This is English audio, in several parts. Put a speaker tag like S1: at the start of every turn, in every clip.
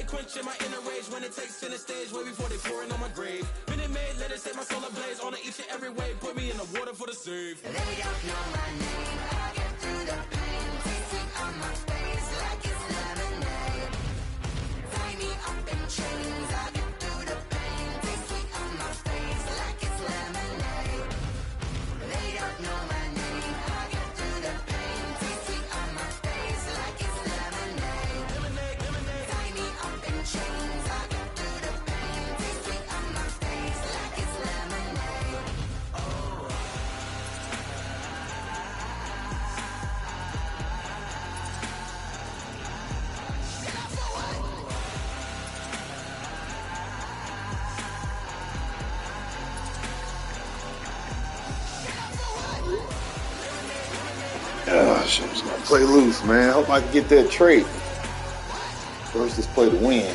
S1: quenching my inner rage when it takes center stage way before they pouring on my grave. Minute Maid, let it set my soul ablaze on each and every way. Put me in the water for the save.
S2: They don't know my name. I get through the pain. Tasting on my face like it's lemonade. Tie me up in chains. I get through the pain. Tasting on my face like it's lemonade. They don't know my name. I get through the pain. Tasting on my face like it's lemonade.
S1: Lemonade, lemonade.
S2: Tie me up in chains. I get through the pain. Tasting on my face like it's lemonade.
S3: Shit, I'm just gonna play loose, man. Hope I can get that trade. First, let's play to win.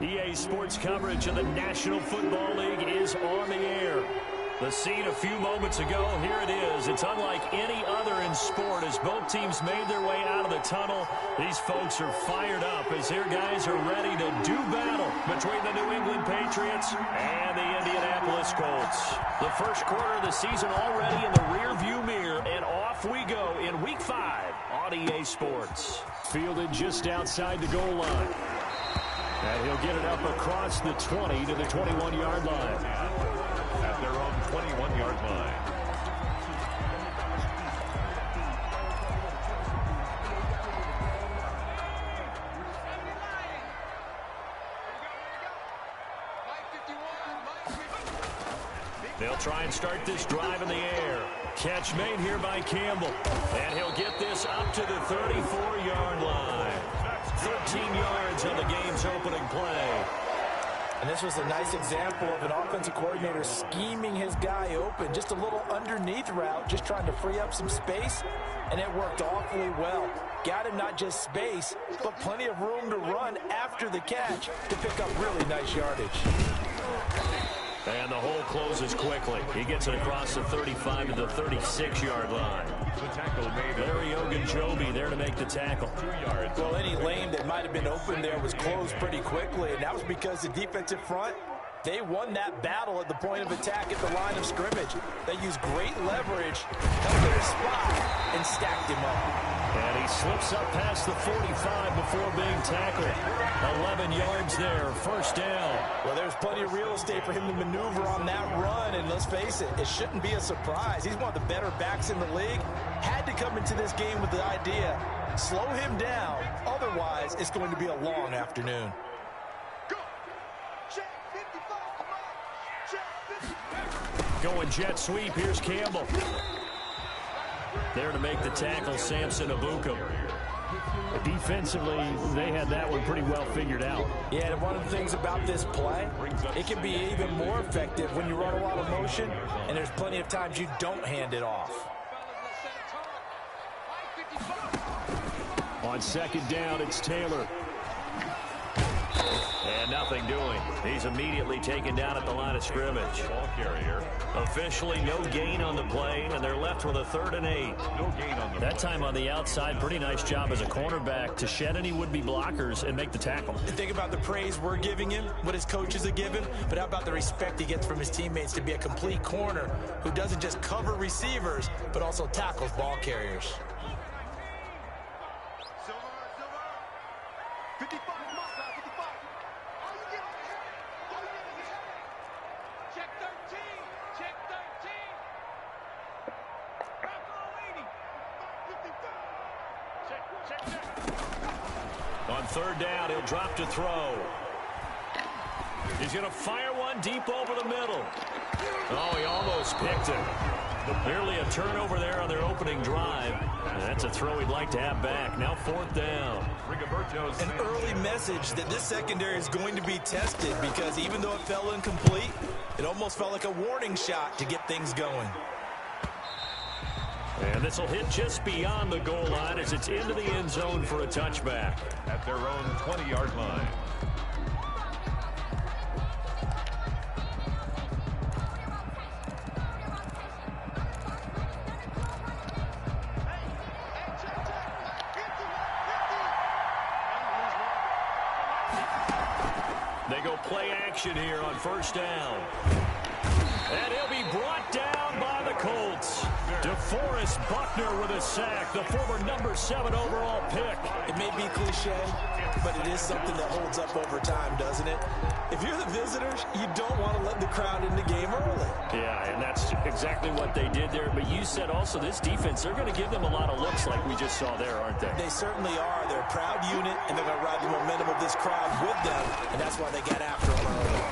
S4: EA Sports coverage of the National Football League is on the air. The scene a few moments ago, here it is. It's unlike any other in sport as both teams made their way out of the tunnel. These folks are fired up as their guys are ready to do battle between the New England Patriots and the Indianapolis Colts. The first quarter of the season already in the rearview mirror, and off we go in Week 5 on EA Sports. Fielded just outside the goal line. And he'll get it up across the 20 to the 21-yard line.
S5: At their own 21-yard line.
S4: They'll try and start this drive in the air. Catch made here by Campbell. And he'll get this up to the 34-yard line. 13 yards on the game's opening play.
S6: And this was a nice example of an offensive coordinator scheming his guy open. Just a little underneath route, just trying to free up some space, and it worked awfully well. Got him not just space, but plenty of room to run after the catch to pick up really nice yardage.
S4: And the hole closes quickly. He gets it across the 35 to the 36-yard line.
S5: The tackle made.
S4: Larry Ogunjobi there to make the tackle.
S5: 2 yards.
S6: Well, any lane that might have been open there was closed pretty quickly, and that was because the defensive front, they won that battle at the point of attack at the line of scrimmage. They used great leverage, held their spot, and stacked him up.
S4: And he slips up past the 45 before being tackled. 11 yards there, first down.
S6: Well, there's plenty of real estate for him to maneuver on that run, and let's face it, it shouldn't be a surprise. He's one of the better backs in the league. Had to come into this game with the idea, slow him down, otherwise it's going to be a long afternoon.
S4: Going jet sweep, here's Campbell. There to make the tackle, Samson Abuka.
S7: Defensively, they had that one pretty well figured out.
S6: Yeah, and one of the things about this play, it can be even more effective when you run a lot of motion, and there's plenty of times you don't hand it off.
S7: On second down, it's Taylor.
S4: And nothing doing. He's immediately taken down at the line of scrimmage.
S5: Ball carrier.
S4: Officially no gain on the play, and they're left with a 3rd and 8.
S5: No gain on the
S4: That time on the outside, pretty nice job as a cornerback to shed any would-be blockers and make the tackle.
S6: Think about the praise we're giving him, what his coaches are giving, but how about the respect he gets from his teammates to be a complete corner who doesn't just cover receivers, but also tackles ball carriers.
S8: 55. Check 13. Check 13.
S4: On 3rd down, he'll drop to throw. He's going to fire one deep over the middle. Oh, he almost picked it. Nearly a turnover there on their opening drive. And that's a throw he'd like to have back. Now 4th down.
S6: An early message that this secondary is going to be tested because even though it fell incomplete, it almost felt like a warning shot to get things going.
S4: And this will hit just beyond the goal line as it's into the end zone for a touchback.
S5: At their own 20-yard line.
S4: They go play action here on first down. And he'll be brought down by the Colts. DeForest Buckner with a sack, the former number 7 overall pick.
S6: It may be cliche, but it is something that holds up over time, doesn't it? If you're the visitors, you don't want to let the crowd in the game early.
S4: Yeah, and that's exactly what they did there. But you said also this defense, they're going to give them a lot of looks like we just saw there, aren't they?
S6: They certainly are. They're a proud unit, and they're going to ride the momentum of this crowd with them, and that's why they get after them early.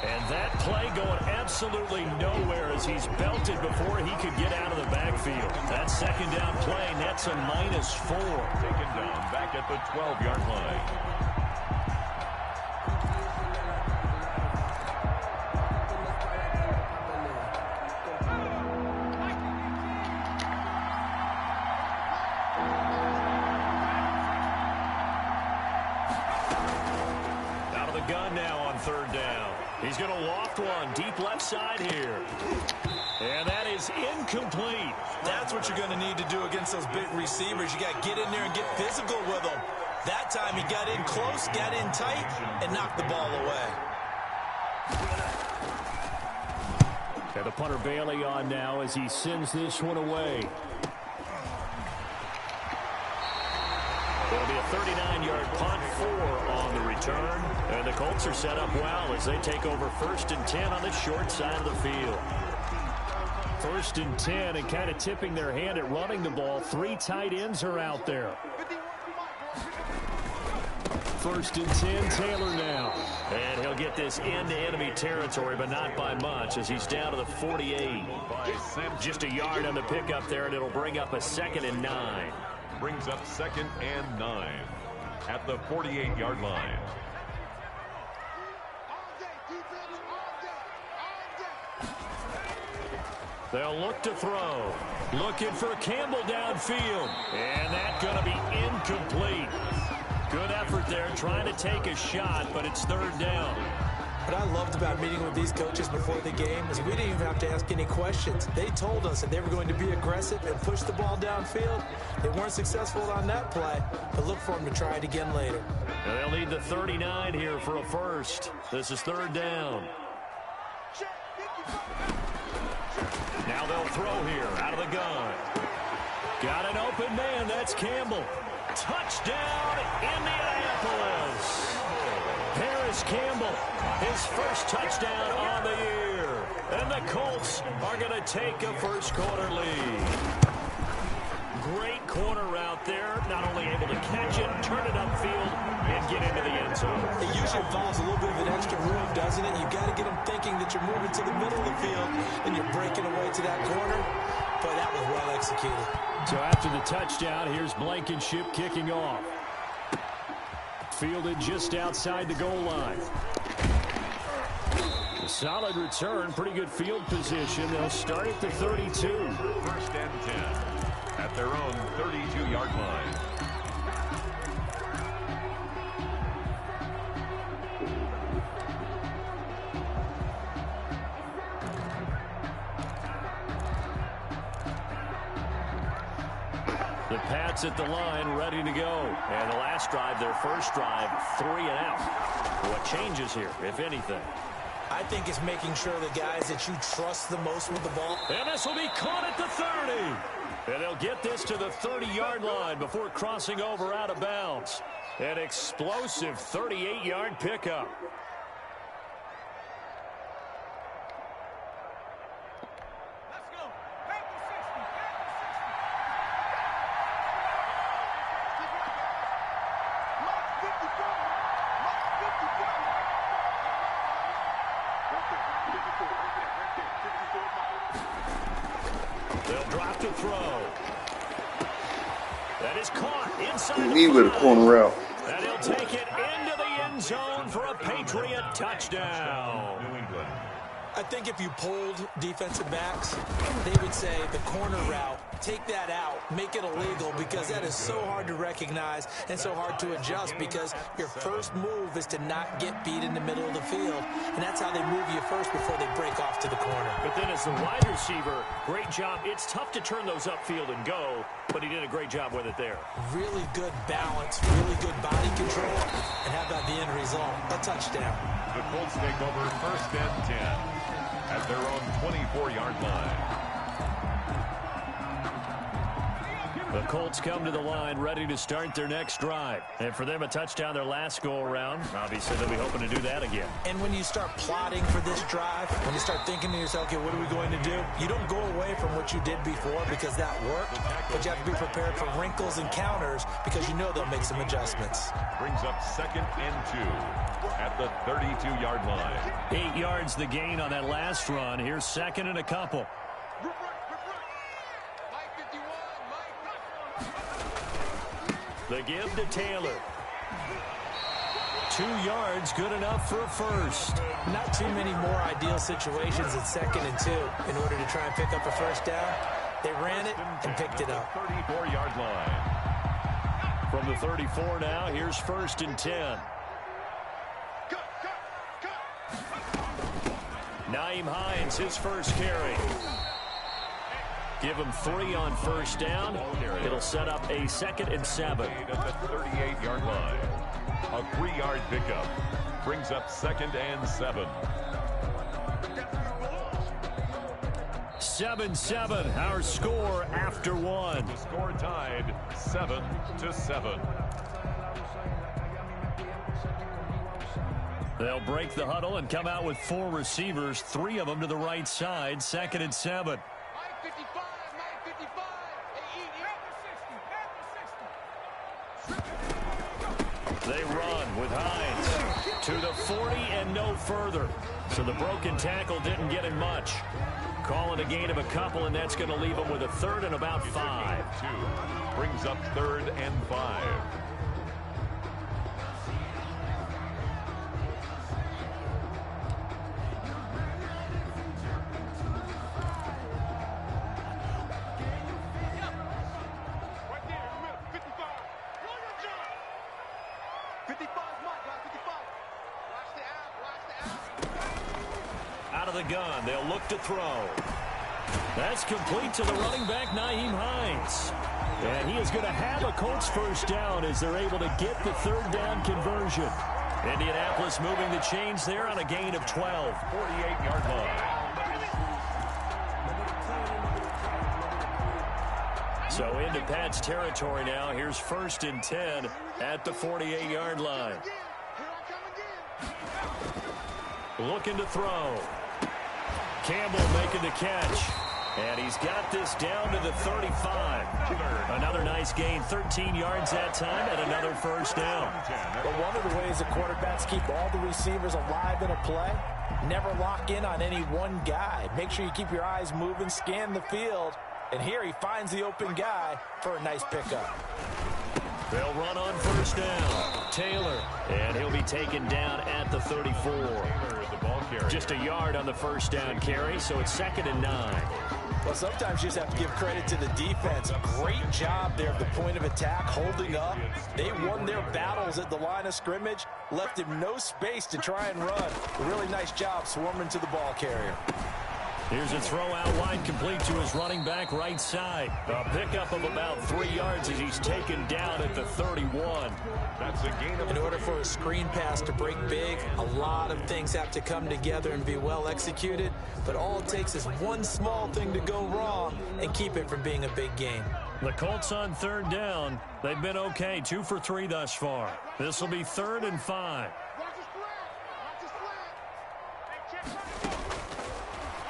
S4: And that play going absolutely nowhere as he's belted before he could get out of the backfield. That second down play nets a -4.
S5: Taken down back at the 12-yard line.
S4: Out of the gun now on third down. He's going to loft one deep left side here. And that is incomplete.
S6: That's what you're going to need to do against those big receivers. You got to get in there and get physical with them. That time he got in close, got in tight, and knocked the ball away.
S7: And the punter Bailey on now as he sends this one away.
S4: It'll be a 39-yard punt, 4 on the return. And the Colts are set up well as they take over 1st and 10 on the short side of the field.
S7: 1st and 10 and kind of tipping their hand at running the ball. 3 tight ends are out there. 1st and 10, Taylor now.
S4: And he'll get this into enemy territory, but not by much as he's down to the 48. Just a yard on the pickup there, and it'll bring up a 2nd and 9.
S5: Brings up 2nd and 9 at the 48-yard line.
S4: They'll look to throw. Looking for Campbell downfield. And that's going to be incomplete. Good effort there trying to take a shot, but it's 3rd down.
S6: What I loved about meeting with these coaches before the game is we didn't even have to ask any questions. They told us that they were going to be aggressive and push the ball downfield. They weren't successful on that play, but look for them to try it again later.
S4: And they'll need the 39 here for a first. This is 3rd down. Now they'll throw here out of the gun. Got an open man. That's Campbell. Touchdown, Indianapolis. Harris Campbell, his first touchdown on the year. And the Colts are going to take a first-quarter lead. Great corner route there. Not only able to catch it, turn it upfield, and get into the end zone.
S6: It usually involves a little bit of an extra move, doesn't it? You've got to get them thinking that you're moving to the middle of the field and you're breaking away to that corner. Boy, that was well executed.
S7: So after the touchdown, here's Blankenship kicking off. Fielded just outside the goal line. A solid return, pretty good field position. They'll start at the 32.
S5: 1st and 10 at their own 32-yard line.
S4: The Pats at the line, ready to go. And the last drive, their first drive, 3 and out. What changes here, if anything?
S6: I think it's making sure the guys that you trust the most with the ball.
S4: And this will be caught at the 30. And they'll get this to the 30-yard line before crossing over out of bounds. An explosive 38-yard pickup. They'll drop to throw. That is caught inside
S3: He with a corner route.
S4: And he'll take it into the end zone for a Patriot touchdown.
S5: New England.
S6: I think if you polled defensive backs, they would say the corner route, take that out, make it illegal, because that is so hard to recognize and so hard to adjust, because your first move is to not get beat in the middle of the field, and that's how they move you first before they break off to the corner.
S4: But then as the wide receiver, great job. It's tough to turn those upfield and go, but he did a great job with it there.
S6: Really good balance, really good body control, and how about the end result? A touchdown.
S5: The Colts take over 1st and 10 at their own 24-yard line.
S7: The Colts come to the line ready to start their next drive. And for them, a touchdown their last go-around. Obviously, they'll be hoping to do that again.
S6: And when you start plotting for this drive, when you start thinking to yourself, okay, what are we going to do? You don't go away from what you did before because that worked, but you have to be prepared for wrinkles and counters because you know they'll make some adjustments.
S5: Brings up 2nd and 2 at the 32-yard line.
S7: 8 yards the gain on that last run. Here's 2nd and a couple. The give to Taylor. 2 yards, good enough for a first.
S6: Not too many more ideal situations at 2nd and 2 in order to try and pick up a first down. They ran it and picked it up.
S5: 34-yard line.
S7: From the 34 now, here's 1st and 10. Nyheim Hines, his first carry. Give him 3 on first down. It'll set up a 2nd and 7.
S5: At the 38-yard line. A 3-yard pickup. Brings up 2nd and 7.
S7: 7-7, our score after 1.
S5: The score tied 7-7.
S7: They'll break the huddle and come out with 4 receivers, 3 of them to the right side, 2nd and 7. They run with Hines to the 40 and no further. So the broken tackle didn't get him much. Calling a gain of a couple, and that's going to leave him with a 3rd and about 5.
S5: Brings up 3rd and 5.
S7: Out of the gun, they'll look to throw. That's complete to the running back, Nyheim Hines. And he is going to have a Colts first down as they're able to get the 3rd down conversion. Indianapolis moving the chains there on a gain of 12.
S5: 48-yard line.
S7: So into Pat's territory now. Here's 1st and 10 at the 48-yard line. Looking to throw. Campbell making the catch. And he's got this down to the 35. Another nice gain, 13 yards that time, and another first down.
S6: But one of the ways the quarterbacks keep all the receivers alive in a play, never lock in on any one guy. Make sure you keep your eyes moving, scan the field. And here he finds the open guy for a nice pickup.
S7: They'll run on first down. Taylor, and he'll be taken down at the 34. Just a yard on the first down carry, so it's 2nd and 9.
S6: Well, sometimes you just have to give credit to the defense. Great job there at the point of attack, holding up. They won their battles at the line of scrimmage, left him no space to try and run. A really nice job swarming to the ball carrier.
S7: Here's a throw out wide, complete to his running back right side. A pickup of about 3 yards as he's taken down at the 31.
S5: That's a gain of...
S6: In order for a screen pass to break big, a lot of things have to come together and be well executed. But all it takes is one small thing to go wrong and keep it from being a big game.
S7: The Colts on 3rd down. They've been okay, 2 for 3 thus far. This will be 3rd and 5.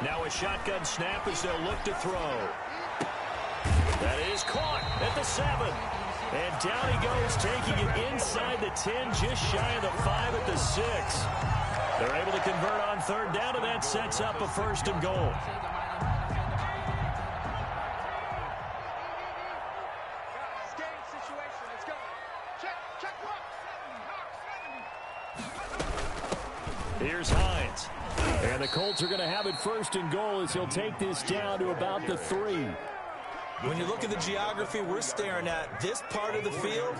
S7: Now a shotgun snap as they'll look to throw. That is caught at the 7. And down he goes, taking it inside the 10, just shy of the 5 at the 6. They're able to convert on 3rd down, and that sets up a 1st and goal. Here's Hines. And the Colts are going to have it 1st and goal as he'll take this down to about the 3.
S6: When you look at the geography we're staring at, this part of the field,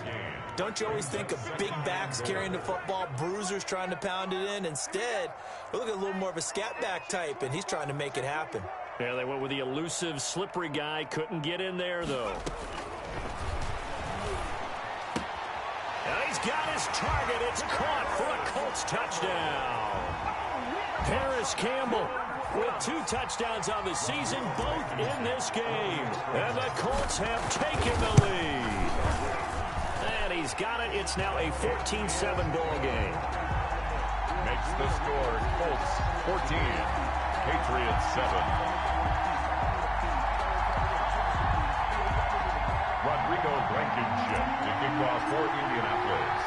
S6: don't you always think of big backs carrying the football, bruisers trying to pound it in? Instead, we look at a little more of a scat back type, and he's trying to make it happen.
S7: Yeah, they went with the elusive, slippery guy. Couldn't get in there, though.
S4: And he's got his target. It's caught for a Colts touchdown. Paris Campbell with 2 touchdowns on the season, both in this game. And the Colts have taken the lead. And he's got it. It's now a 14-7 ball game.
S5: Makes the score Colts 14, Patriots 7. Rodrigo Blankenship to kick off for Indianapolis.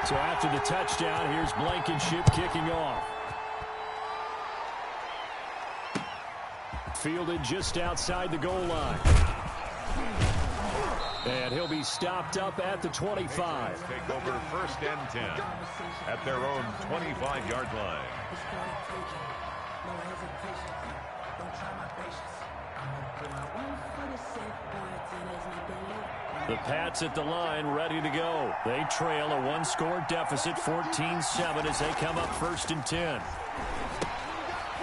S4: So after the touchdown, here's Blankenship kicking off. Fielded just outside the goal line. And he'll be stopped up at the 25.
S5: Take over 1st and 10 at their own 25-yard line.
S4: The Pats at the line, ready to go. They trail a 1-score deficit, 14-7 as they come up 1st and 10.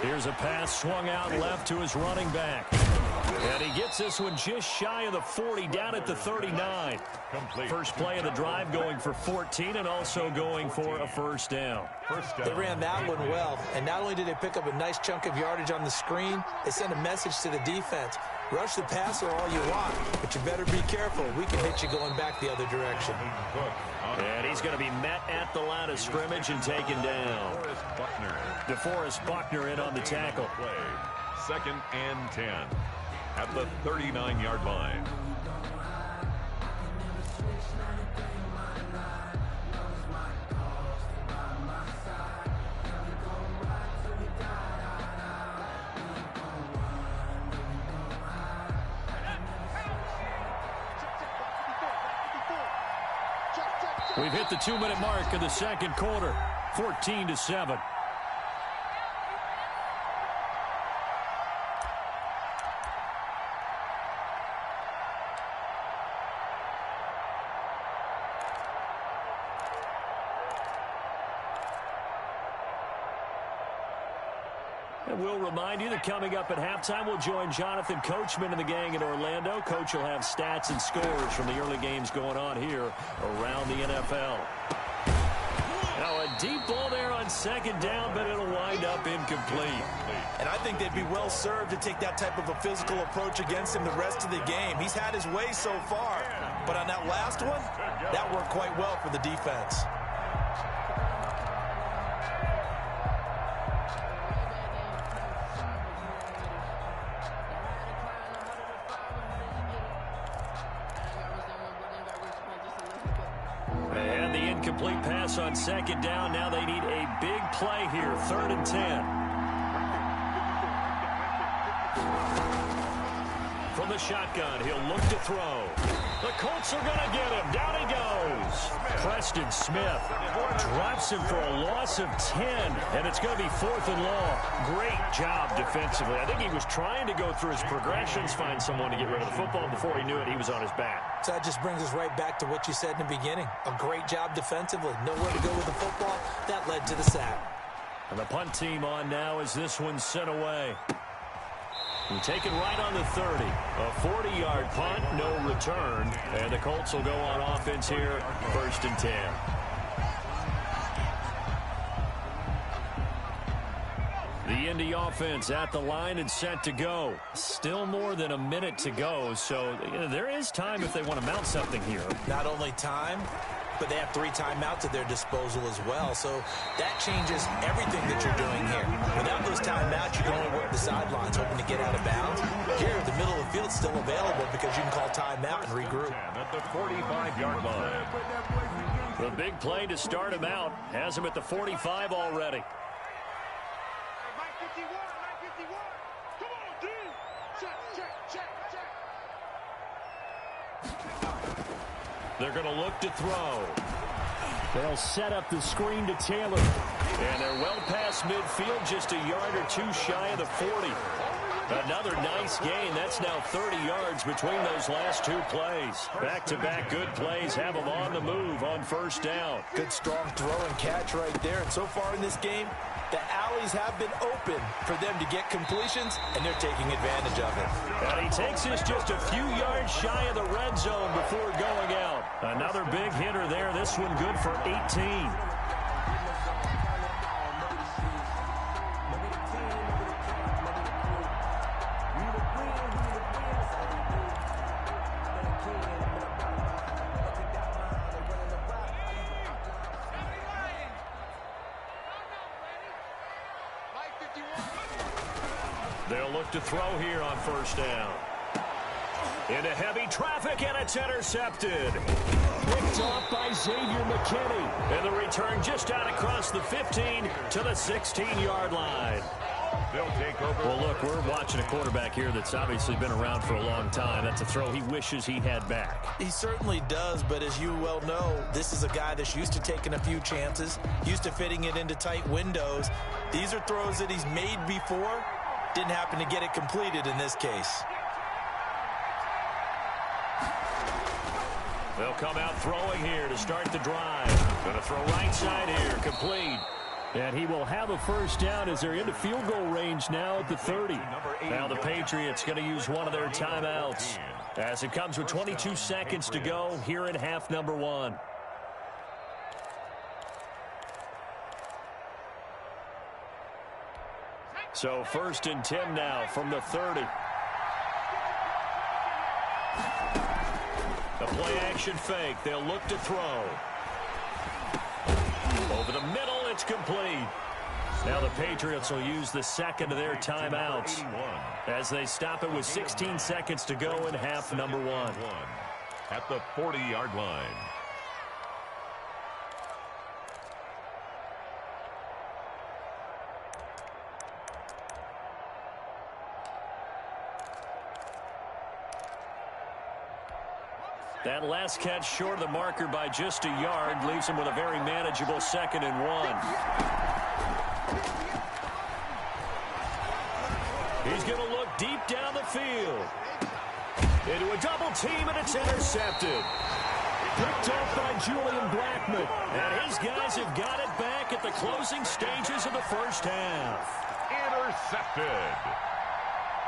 S4: Here's a pass swung out left to his running back. And he gets this one just shy of the 40, down at the 39.
S5: Complete.
S4: First play of the drive going for 14 and also going for a first down.
S6: They ran that one well, and not only did they pick up a nice chunk of yardage on the screen, they sent a message to the defense. Rush the passer all you want, but you better be careful. We can hit you going back the other direction.
S4: And he's going to be met at the line of scrimmage and taken down. DeForest Buckner in on the tackle.
S5: 2nd and 10 at the 39-yard line.
S4: We've hit the 2-minute mark of the second quarter, 14-7. And we'll remind you that coming up at halftime, we'll join Jonathan Coachman and the gang in Orlando. Coach will have stats and scores from the early games going on here around the NFL. Now a deep ball there on 2nd down, but it'll wind up incomplete.
S6: And I think they'd be well served to take that type of a physical approach against him the rest of the game. He's had his way so far, but on that last one, that worked quite well for the defense.
S4: And the incomplete pass on 2nd down. Now they need a big play here, 3rd and 10. From the shotgun, he'll look to throw. The Colts are going to get him. Down he goes. Preston Smith drops him for a loss of 10, and it's going to be 4th and long. Great job defensively. I think he was trying to go through his progressions, find someone to get rid of the football. Before he knew it, he was on his back.
S6: So that just brings us right back to what you said in the beginning. A great job defensively. Nowhere to go with the football. That led to the sack.
S4: And the punt team on now as this one's sent away. And taken right on the 30. A 40-yard punt, no return. And the Colts will go on offense here, 1st and 10. The Indy offense at the line and set to go. Still more than a minute to go, so there is time if they want to mount something here.
S6: Not only time, but they have 3 timeouts at their disposal as well. So that changes everything that you're doing here. Without those timeouts, you can only work the sidelines, hoping to get out of bounds. Here, the middle of the field's still available because you can call timeout and regroup.
S5: At the 45-yard line.
S4: The big play to start him out has him at the 45 already.
S8: 951. Come on, dude. Check.
S4: They're going to look to throw. They'll set up the screen to Taylor. And they're well past midfield, just a yard or two shy of the 40. Another nice gain. That's now 30 yards between those last two plays. Back-to-back good plays have them on the move on first down.
S6: Good strong throw and catch right there. And so far in this game, the alleys have been open for them to get completions, and they're taking advantage of it.
S4: And he takes this just a few yards shy of the red zone before going out. Another big hitter there. This one good for 18. They'll look to throw here on first down. Into heavy traffic, and it's intercepted. Picked off by Xavier McKinney. And the return just out across the 15 to the 16-yard line.
S5: They'll take over.
S4: Well, look, we're watching a quarterback here that's obviously been around for a long time. That's a throw he wishes he had back.
S6: He certainly does, but as you well know, this is a guy that's used to taking a few chances, used to fitting it into tight windows. These are throws that he's made before. Didn't happen to get it completed in this case.
S4: They'll come out throwing here to start the drive. Going to throw right side here, complete. And he will have a first down as they're into field goal range now at the 30. Now the Patriots going to use one of their timeouts as it comes with 22 seconds to go here in half number one. So first and 10 now from the 30. The play action fake. They'll look to throw. Over the middle, it's complete. Now the Patriots will use the second of their timeouts as they stop it with 16 seconds to go in half number one.
S5: At the 40-yard line.
S4: That last catch short of the marker by just a yard leaves him with a very manageable 2nd and 1. He's going to look deep down the field. Into a double team, and it's intercepted. Picked off by Julian Blackmon. And his guys have got it back at the closing stages of the first half.
S5: Intercepted.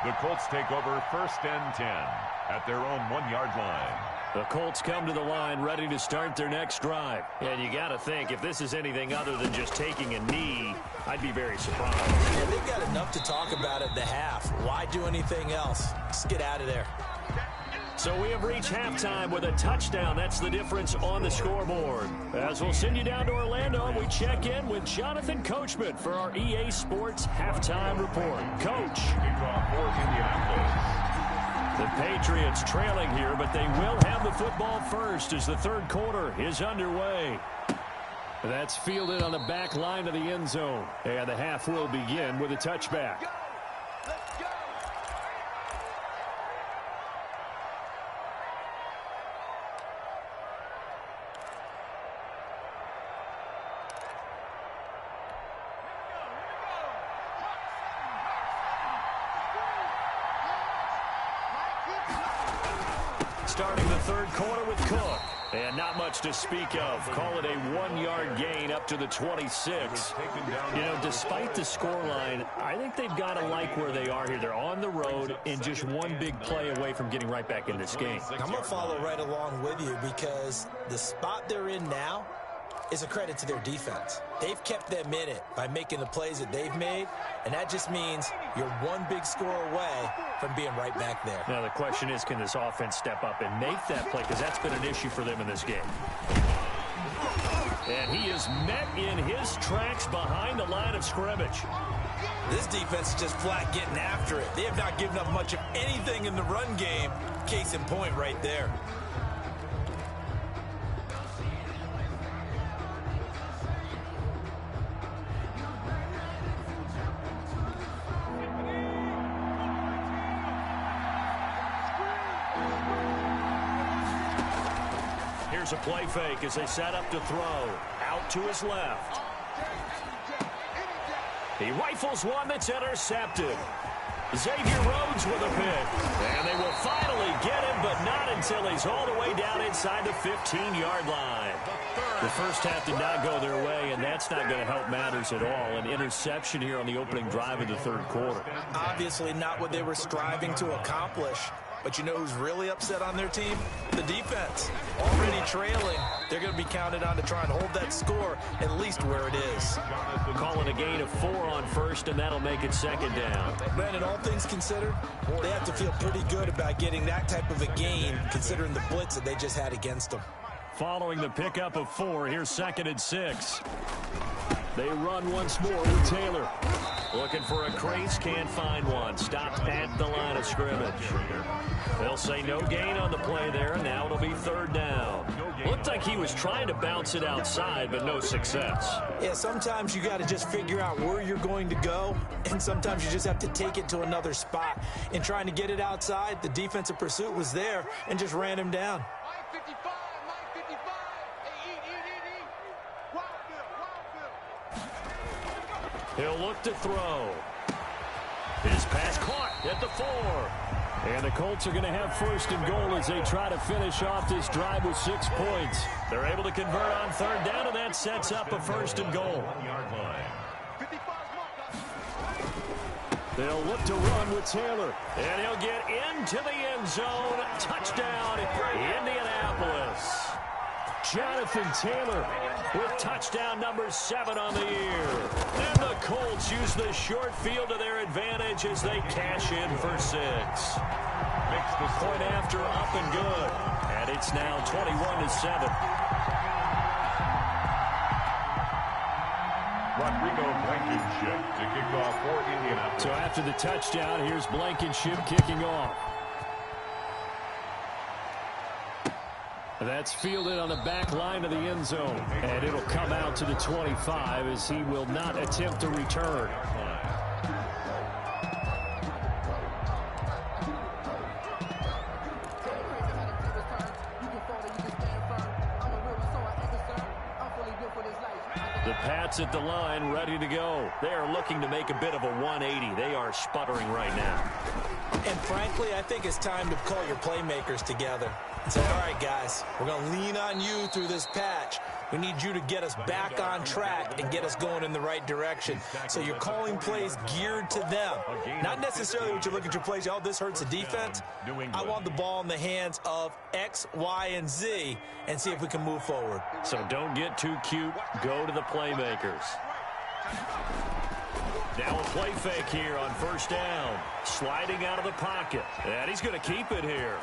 S5: The Colts take over first and 10 at their own 1-yard line.
S4: The Colts come to the line ready to start their next drive. And you got to think, if this is anything other than just taking a knee, I'd be very surprised.
S6: Yeah, they've got enough to talk about at the half. Why do anything else? Just get out of there.
S4: So we have reached halftime with a touchdown. That's the difference on the scoreboard. As we'll send you down to Orlando, we check in with Jonathan Coachman for our EA Sports Halftime Report. Coach.
S5: Kickoff for Indianapolis.
S4: The Patriots trailing here, but they will have the football first as the third quarter is underway. That's fielded on the back line of the end zone. And the half will begin with a touchback. Starting the third quarter with Cook. And not much to speak of. Call it a 1-yard gain up to the 26. You know, despite the scoreline, I think they've got to like where they are here. They're on the road and just one big play away from getting right back in this game.
S6: I'm going to follow right along with you because the spot they're in now is a credit to their defense. They've kept them in it by making the plays that they've made, and that just means you're one big score away from being right back there.
S4: Now the question is, can this offense step up and make that play? Because that's been an issue for them in this game. And he is met in his tracks behind the line of scrimmage.
S6: This defense is just flat getting after it. They have not given up much of anything in the run game. Case in point right there.
S4: Here's a play fake as they set up to throw. Out to his left. He rifles one that's intercepted. Xavier Rhodes with a pick. And they will finally get him, but not until he's all the way down inside the 15-yard line. The first half did not go their way, and that's not going to help matters at all. An interception here on the opening drive of the third quarter.
S6: Obviously not what they were striving to accomplish. But you know who's really upset on their team? The defense. Already trailing. They're going to be counted on to try and hold that score at least where it is.
S4: Calling a gain of 4 on first, and that'll make it second down.
S6: Brandon, all things considered, they have to feel pretty good about getting that type of a gain, considering the blitz that they just had against them.
S4: Following the pickup of 4, here's 2nd and 6. They run once more with Taylor. Looking for a crease, can't find one. Stopped at the line of scrimmage. They'll say no gain on the play there. Now it'll be 3rd down. Looked like he was trying to bounce it outside, but no success.
S6: Yeah, sometimes you got to just figure out where you're going to go, and sometimes you just have to take it to another spot. In trying to get it outside, the defensive pursuit was there and just ran him down.
S4: He'll look to throw. His pass caught at the 4. And the Colts are going to have 1st and goal as they try to finish off this drive with 6 points. They're able to convert on 3rd down, and that sets up a 1st and goal. They'll look to run with Taylor. And he'll get into the end zone. Touchdown, Indianapolis. Jonathan Taylor with touchdown number 7 on the year. And the Colts use the short field to their advantage as they cash in for 6. Makes the point after up and good. And it's now 21-7.
S5: Rodrigo Blankenship to kick off for Indianapolis.
S4: So after the touchdown, here's Blankenship kicking off. That's fielded on the back line of the end zone. And it'll come out to the 25 as he will not attempt to return. The Pats at the line, ready to go. They are looking to make a bit of a 180. They are sputtering right now.
S6: And frankly, I think it's time to call your playmakers together and say, all right, guys, we're going to lean on you through this patch. We need you to get us back on track and get us going in the right direction. So you're calling plays geared to them. Not necessarily what you look at your plays, oh, this hurts the defense. I want the ball in the hands of X, Y, and Z and see if we can move forward.
S4: So don't get too cute. Go to the playmakers. Now a play fake here on 1st down. Sliding out of the pocket. And he's going to keep it here.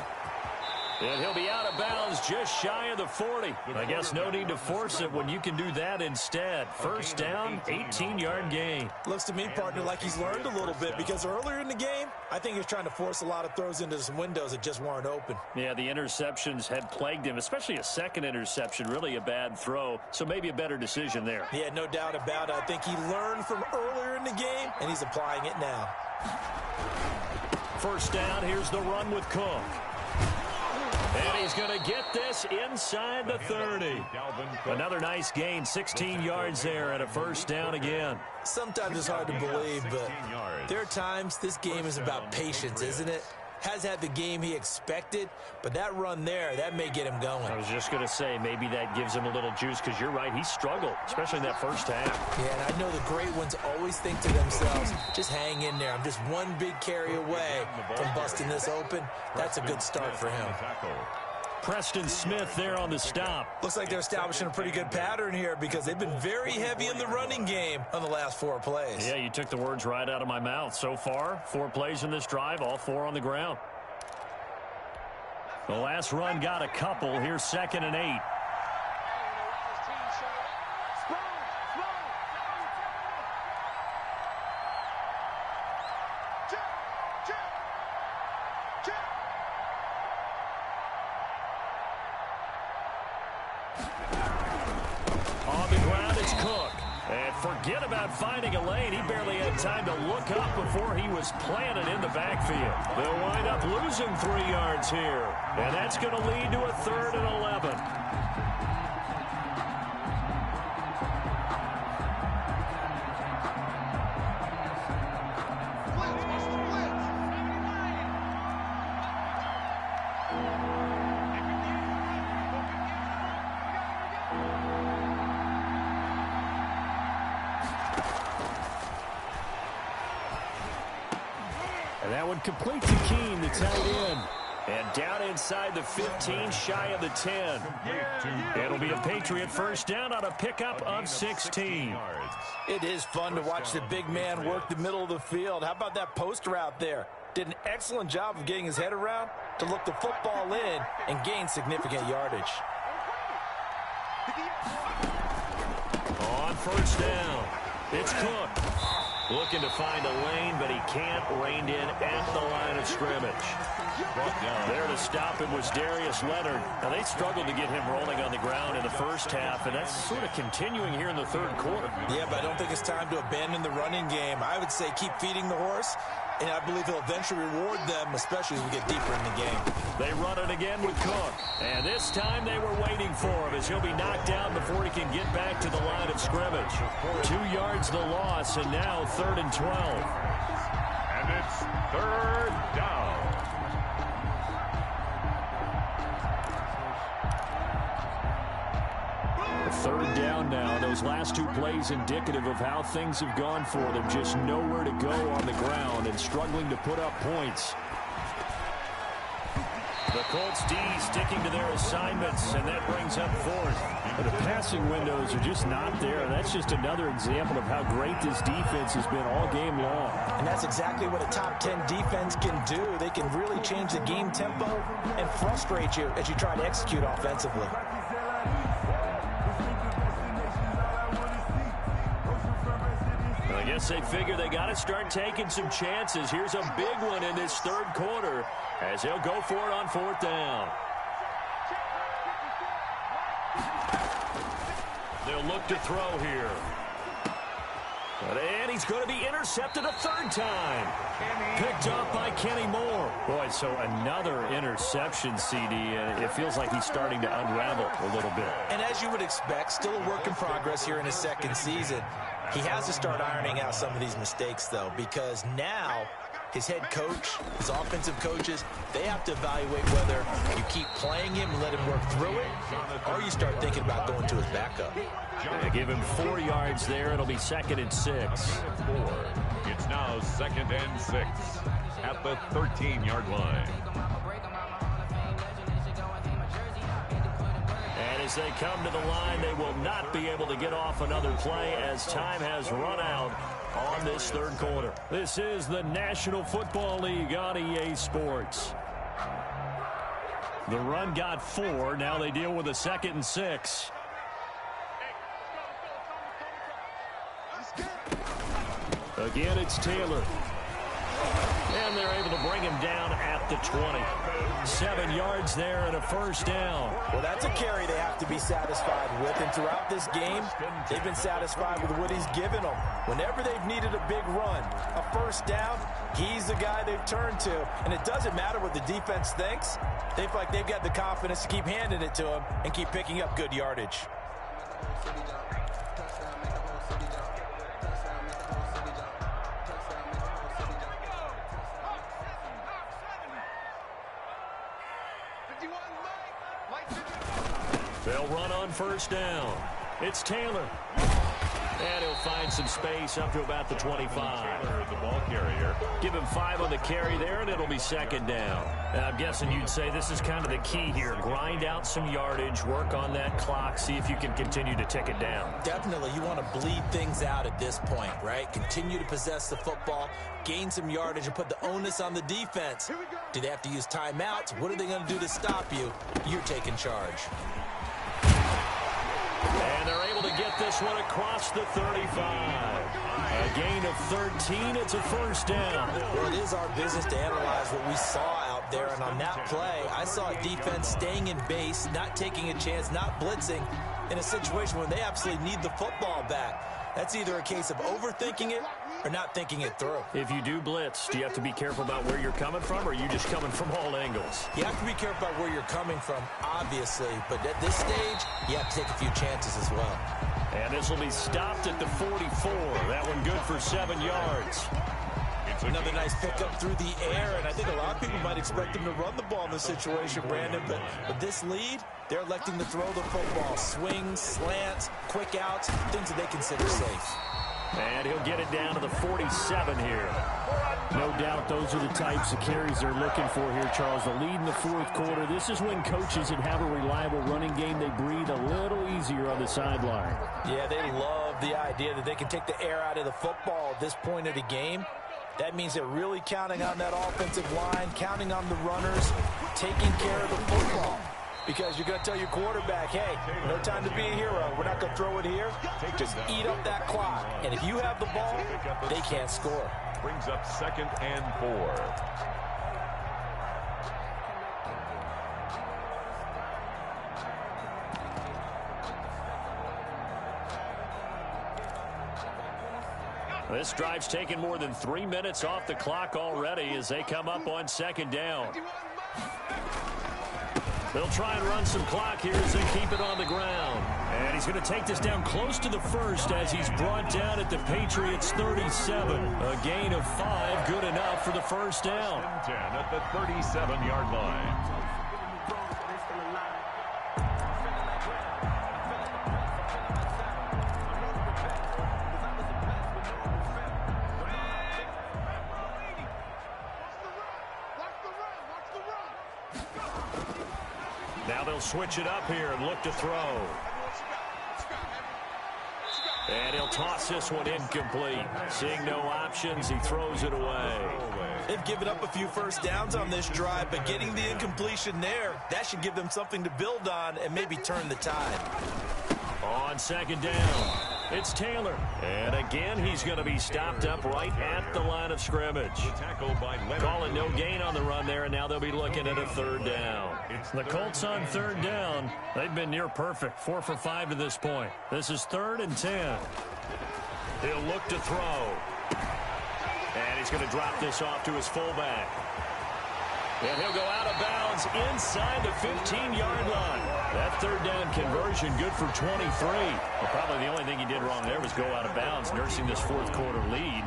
S4: And he'll be out of bounds just shy of the 40. I guess no need to force it when you can do that instead. 1st down, 18-yard gain.
S6: Looks to me, partner, like he's learned a little bit because earlier in the game, I think he was trying to force a lot of throws into some windows that just weren't open.
S4: Yeah, the interceptions had plagued him, especially a 2nd interception, really a bad throw. So maybe a better decision there.
S6: Yeah, no doubt about it. I think he learned from earlier in the game, and he's applying it now.
S4: 1st down, here's the run with Cook. And he's going to get this inside the 30. Another nice gain, 16 yards there, and a 1st down again.
S6: Sometimes it's hard to believe, but there are times this game is about patience, isn't it? Has had the game he expected, but that run there, that may get him going.
S4: I was just going to say, maybe that gives him a little juice, because you're right, he struggled, especially in that 1st half.
S6: Yeah, and I know the great ones always think to themselves, just hang in there. I'm just one big carry away from busting this open. That's a good start for him.
S4: Preston Smith there on the stop.
S6: Looks like they're establishing a pretty good pattern here because they've been very heavy in the running game on the last 4 plays.
S4: Yeah, you took the words right out of my mouth. So far, 4 plays in this drive, all 4 on the ground. The last run got a couple. Here's 2nd and 8. On the ground, it's Cook. And forget about finding a lane. He barely had time to look up before he was planted in the backfield. They'll wind up losing 3 yards here. And that's going to lead to a 3rd and 11.
S7: And that one complete to Keene, the tight end. And down inside the 15, shy of the 10. It'll be a Patriot first down on a pickup of 16.
S6: It is fun to watch the big man work the middle of the field. How about that post route there? Did an excellent job of getting his head around to look the football in and gain significant yardage.
S7: On first down, it's Cook. Looking to find a lane, but he can't. Reined in at the line of scrimmage. There to stop him was Darius Leonard. Now, they struggled to get him rolling on the ground in the first half, and that's sort of continuing here in the third quarter.
S6: Yeah, but I don't think it's time to abandon the running game. I would say keep feeding the horse, and I believe he'll eventually reward them, especially as we get deeper in the game.
S7: They run it again with Cook, and this time they were waiting for him as he'll be knocked down before he can get back to the line of scrimmage. 2 yards the loss, and now 3rd and 12.
S5: And it's 3rd down.
S7: Third down now. Those last 2 plays indicative of how things have gone for them. Just nowhere to go on the ground and struggling to put up points. The Colts D sticking to their assignments, and that brings up 4th. But the passing windows are just not there. That's just another example of how great this defense has been all game long.
S6: And that's exactly what a top 10 defense can do. They can really change the game tempo and frustrate you as you try to execute offensively.
S7: I guess they figure they got to start taking some chances. Here's a big one in this third quarter as they'll go for it on 4th down. They'll look to throw here. And he's going to be intercepted a 3rd time. Picked up by Kenny Moore. Boy, so another interception, CD. It feels like he's starting to unravel a little bit.
S6: And as you would expect, still a work in progress here in his 2nd season. He has to start ironing out some of these mistakes, though, because now his head coach, his offensive coaches, they have to evaluate whether you keep playing him and let him work through it, or you start thinking about going to his backup.
S7: They give him 4 yards there. It'll be 2nd and 6.
S5: It's now 2nd and 6 at the 13-yard line.
S7: And as they come to the line, they will not be able to get off another play as time has run out on this third quarter. This is the National Football League on EA Sports. The run got 4. Now they deal with a 2nd and 6. Again, it's Taylor. And they're able to bring him down at the 20. 7 yards there and a first down.
S6: Well, that's a carry they have to be satisfied with. And throughout this game, they've been satisfied with what he's given them. Whenever they've needed a big run, a first down, he's the guy they've turned to. And it doesn't matter what the defense thinks. They feel like they've got the confidence to keep handing it to him and keep picking up good yardage.
S7: They'll run on first down. It's Taylor. And he'll find some space up to about the 25.
S5: Taylor, the ball carrier.
S7: Give him 5 on the carry there, and it'll be 2nd down. And I'm guessing you'd say this is kind of the key here. Grind out some yardage, work on that clock, see if you can continue to tick it down.
S6: Definitely, you want to bleed things out at this point, right? Continue to possess the football, gain some yardage, and put the onus on the defense. Do they have to use timeouts? What are they going to do to stop you? You're taking charge.
S7: And they're able to get this one across the 35. A gain of 13. It's a first down.
S6: Well, it is our business to analyze what we saw out there. And on that play, I saw a defense staying in base, not taking a chance, not blitzing in a situation where they absolutely need the football back. That's either a case of overthinking it or not thinking it through.
S7: If you do blitz, do you have to be careful about where you're coming from, or are you just coming from all angles?
S6: You have to be careful about where you're coming from, obviously, but at this stage, you have to take a few chances as well.
S7: And this will be stopped at the 44. That one good for 7 yards.
S6: Another nice pickup through the air, and I think a lot of people might expect him to run the ball in this situation, Brandon, but with this lead, they're electing to throw the football. Swings, slants, quick outs, things that they consider safe.
S4: And he'll get it down to the 47 here.
S7: No doubt those are the types of carries they're looking for here, Charles. The lead in the fourth quarter. This is when coaches that have a reliable running game, they breathe a little easier on the sideline.
S6: Yeah, they love the idea that they can take the air out of the football at this point of the game. That means they're really counting on that offensive line, counting on the runners, taking care of the football. Because you're going to tell your quarterback, hey, no time to be a hero. We're not going to throw it here. Just eat up that clock. And if you have the ball, they can't score.
S5: Brings up 2nd and 4.
S4: This drive's taken more than 3 minutes off the clock already as they come up on 2nd down. They'll try and run some clock here as they keep it on the ground. And he's going to take this down close to the first as he's brought down at the Patriots 37. A gain of 5, good enough for the first down.
S5: 10 at the 37-yard line.
S4: Now they'll switch it up here and look to throw. And he'll toss this one incomplete. Seeing no options, he throws it away.
S6: They've given up a few first downs on this drive, but getting the incompletion there, that should give them something to build on and maybe turn the tide.
S4: On 2nd down, it's Taylor. And again, he's going to be stopped up right at the line of scrimmage. Calling no gain on the run there, and now they'll be looking at a 3rd down. The Colts on 3rd down. They've been near perfect, 4 for 5 to this point. This is 3rd and 10. He'll look to throw. And he's going to drop this off to his fullback. And he'll go out of bounds inside the 15-yard line. That 3rd down conversion good for 23. Well, probably the only thing he did wrong there was go out of bounds, nursing this 4th quarter lead.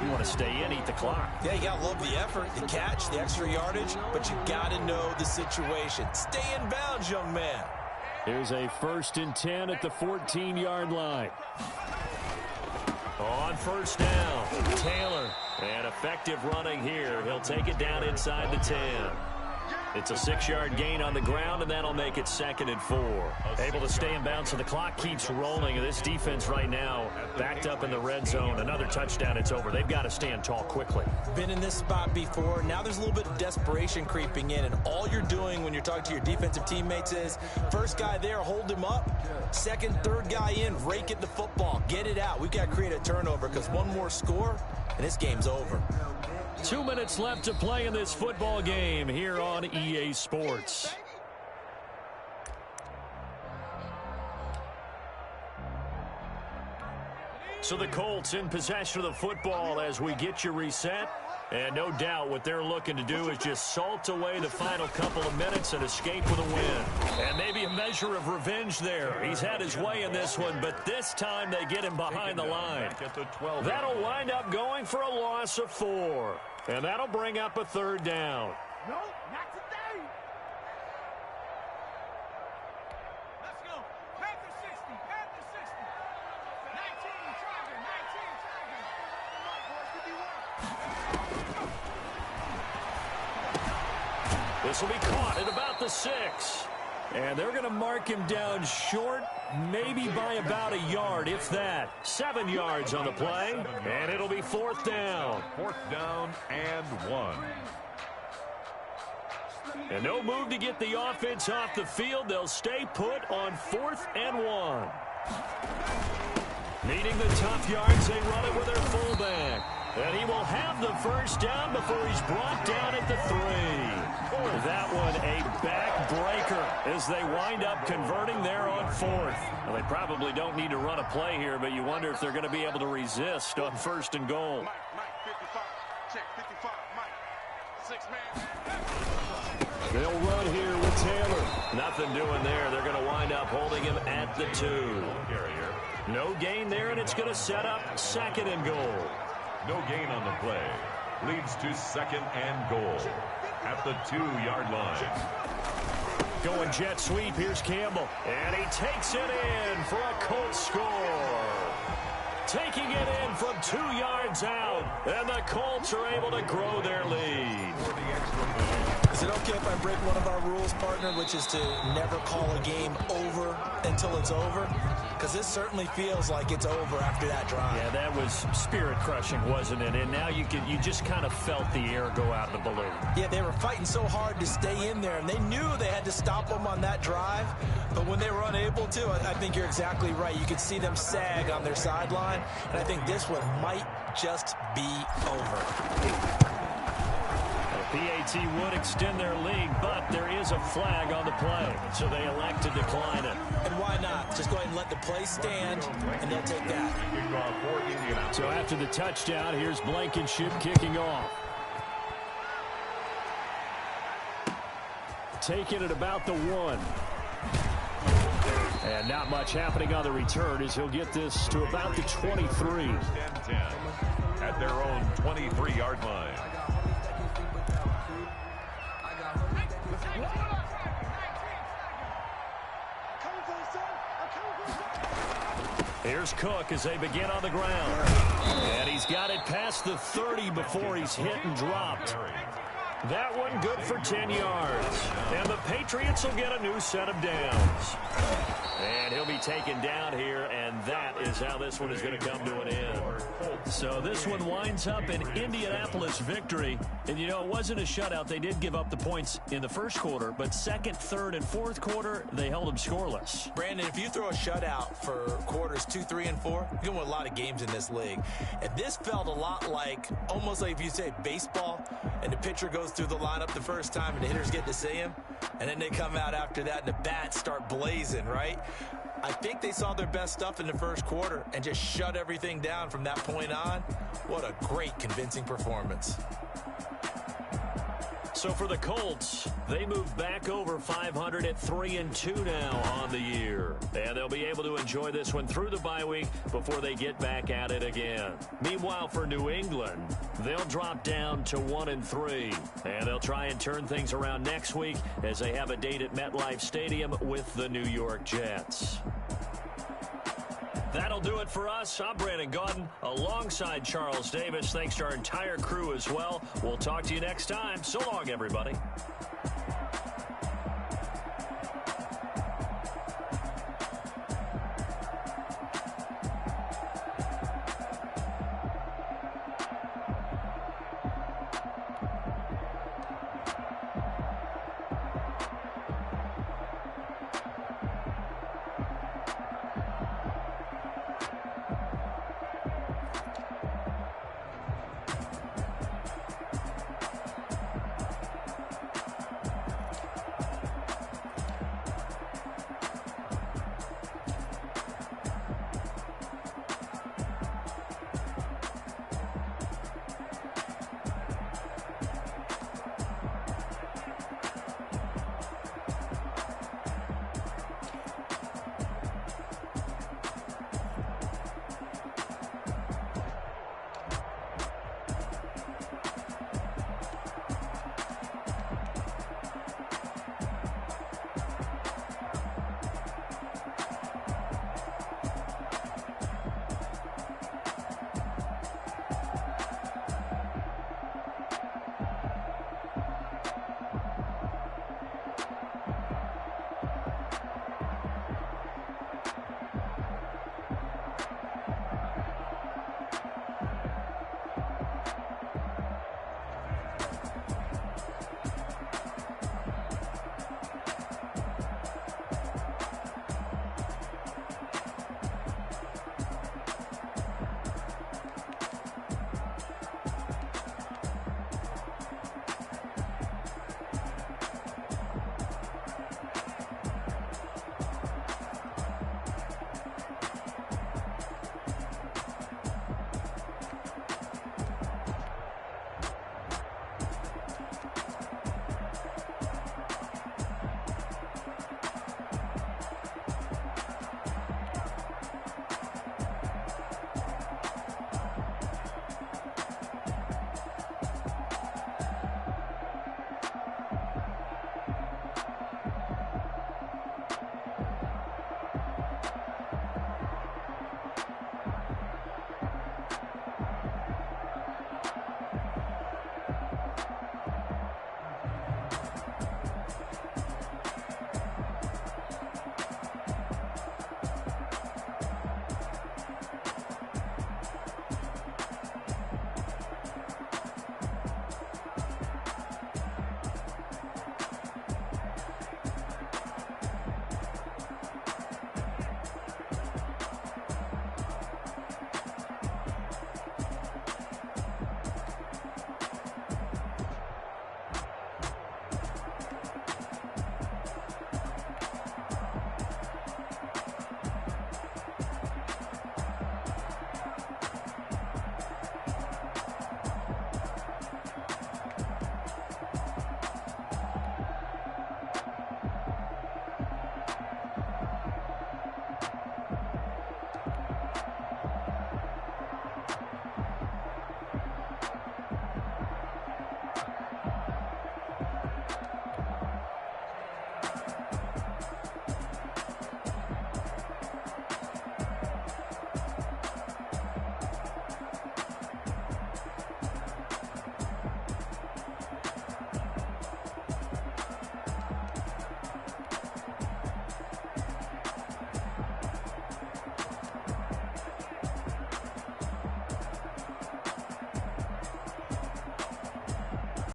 S4: You want to stay in, eat the clock.
S6: Yeah, you got to love the effort, the catch, the extra yardage, but you got to know the situation. Stay in bounds, young man.
S7: Here's a 1st and 10 at the 14-yard line.
S4: On 1st down, Taylor. And effective running here. He'll take it down inside the 10. It's a 6-yard gain on the ground, and that'll make it 2nd and 4. Able to stay in bounds, so the clock keeps rolling. And this defense right now backed up in the red zone. Another touchdown, it's over. They've got to stand tall quickly.
S6: Been in this spot before. Now there's a little bit of desperation creeping in, and all you're doing when you're talking to your defensive teammates is, first guy there, hold him up. 2nd, 3rd guy in, rake it the football. Get it out. We've got to create a turnover because one more score, and this game's over.
S4: 2 minutes left to play in this football game here on EA Sports. So the Colts in possession of the football as we get you reset. And no doubt what they're looking to do is just salt away the final couple of minutes and escape with a win. And maybe a measure of revenge there. He's had his way in this one, but this time they get him behind the line. That'll wind up going for a loss of 4. And that'll bring up a 3rd down.
S8: No, not today. Let's go. Panther 60. Panther 60. 19 tracking. 19 tracking.
S4: This will be caught at about the 6. And they're going to mark him down short, maybe by about a yard, if that. 7 yards on the play, and it'll be 4th down.
S5: 4th down and 1.
S4: And no move to get the offense off the field. They'll stay put on 4th and 1. Needing the tough yards, they run it with their fullback. And he will have the first down before he's brought down at the 3. That one a backbreaker as they wind up converting there on 4th. Well, they probably don't need to run a play here, but you wonder if they're going to be able to resist on 1st and goal.
S8: Mike, 55. Check 55. Mike. 6 man.
S4: They'll run here with Taylor. Nothing doing there. They're going to wind up holding him at the 2. No gain there, and it's going to set up 2nd and goal.
S5: No gain on the play. Leads to 2nd and goal at the 2-yard line.
S4: Going jet sweep. Here's Campbell. And he takes it in for a Colts score. taking it in from 2 yards out, and the Colts are able to grow their lead.
S6: Is it okay if I break one of our rules, partner, which is to never call a game over until it's over? Because this certainly feels like it's over after that drive.
S4: Yeah, that was spirit-crushing, wasn't it? And now you just kind of felt the air go out of the balloon.
S6: Yeah, they were fighting so hard to stay in there, and they knew they had to stop them on that drive. But when they were unable to, I think you're exactly right. You could see them sag on their sideline, and I think this one might just be over.
S4: PAT would extend their lead, but there is a flag on the play, so they elect to decline it.
S6: And why not? Just go ahead and let the play stand, and they'll take that.
S4: So after the touchdown, here's Blankenship kicking off. Taking it about the 1. And not much happening on the return as he'll get this to about the 23.
S5: At their own 23-yard line.
S4: Here's Cook as they begin on the ground. And he's got it past the 30 before he's hit and dropped. That one good for 10 yards. And the Patriots will get a new set of downs. And he'll be taken down here, and that is how this one is going to come to an end. So this one winds up an Indianapolis victory. And, you know, it wasn't a shutout. They did give up the points in the first quarter, but second, third, and fourth quarter, they held them scoreless.
S6: Brandon, if you throw a shutout for quarters 2, 3, and 4, you're going to win a lot of games in this league. And this felt a lot like, almost like if you say baseball, and the pitcher goes through the lineup the first time, and the hitters get to see him, and then they come out after that, and the bats start blazing, right? I think they saw their best stuff in the first quarter and just shut everything down from that point on. What a great, convincing performance.
S4: So for the Colts, they move back over 500 at 3-2 now on the year. And they'll be able to enjoy this one through the bye week before they get back at it again. Meanwhile, for New England, they'll drop down to 1-3. And they'll try and turn things around next week as they have a date at MetLife Stadium with the New York Jets. That'll do it for us. I'm Brandon Gaudin alongside Charles Davis. Thanks to our entire crew as well. We'll talk to you next time. So long, everybody.